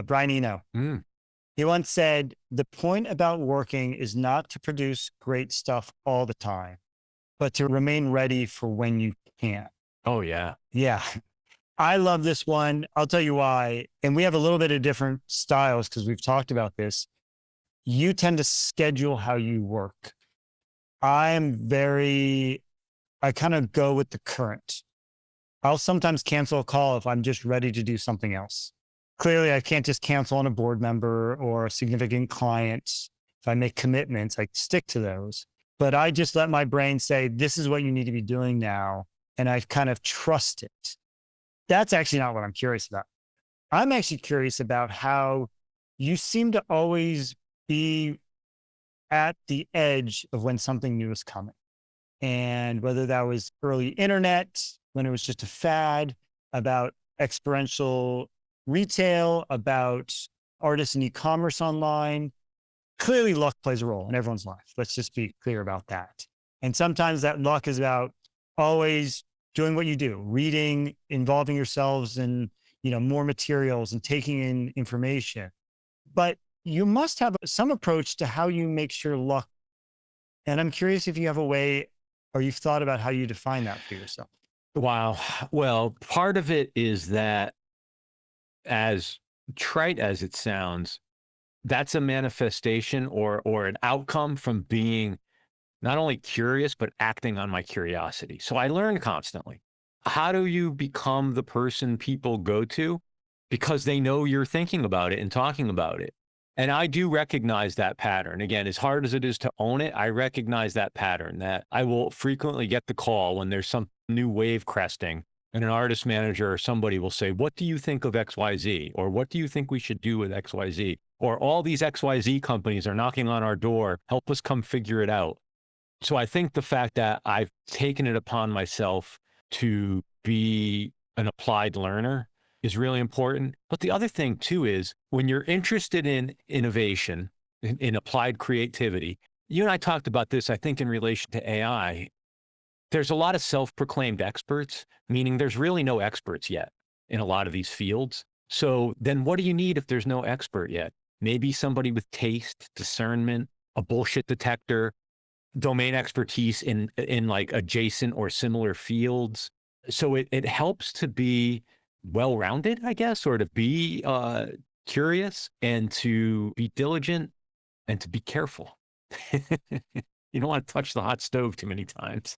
Brian Eno. Mm. He once said, the point about working is not to produce great stuff all the time, but to remain ready for when you can. Oh, yeah. Yeah. I love this one. I'll tell you why. And we have a little bit of different styles because we've talked about this. You tend to schedule how you work. I kind of go with the current. I'll sometimes cancel a call if I'm just ready to do something else. Clearly, I can't just cancel on a board member or a significant client. If I make commitments, I stick to those. But I just let my brain say, this is what you need to be doing now. And I kind of trust it. That's actually not what I'm curious about. I'm actually curious about how you seem to always be at the edge of when something new is coming. And whether that was early internet, when it was just a fad, about experiential retail, about artists and e-commerce online, clearly luck plays a role in everyone's life. Let's just be clear about that. And sometimes that luck is about always doing what you do, reading, involving yourselves in, more materials and taking in information. But you must have some approach to how you make sure luck. And I'm curious if you have a way or you've thought about how you define that for yourself. Wow. Well, part of it is that, as trite as it sounds, that's a manifestation or an outcome from being not only curious, but acting on my curiosity. So I learn constantly. How do you become the person people go to? Because they know you're thinking about it and talking about it. And I do recognize that pattern. Again, as hard as it is to own it, I recognize that pattern that I will frequently get the call when there's some new wave cresting and an artist manager or somebody will say, what do you think of XYZ? Or what do you think we should do with XYZ? Or all these XYZ companies are knocking on our door. Help us come figure it out. So I think the fact that I've taken it upon myself to be an applied learner is really important. But the other thing too is when you're interested in innovation, in applied creativity, you and I talked about this, I think, in relation to AI. There's a lot of self-proclaimed experts, meaning there's really no experts yet in a lot of these fields. So then what do you need if there's no expert yet? Maybe somebody with taste, discernment, a bullshit detector, domain expertise in like adjacent or similar fields. So it helps to be well-rounded, I guess, or to be curious and to be diligent and to be careful. You don't want to touch the hot stove too many times.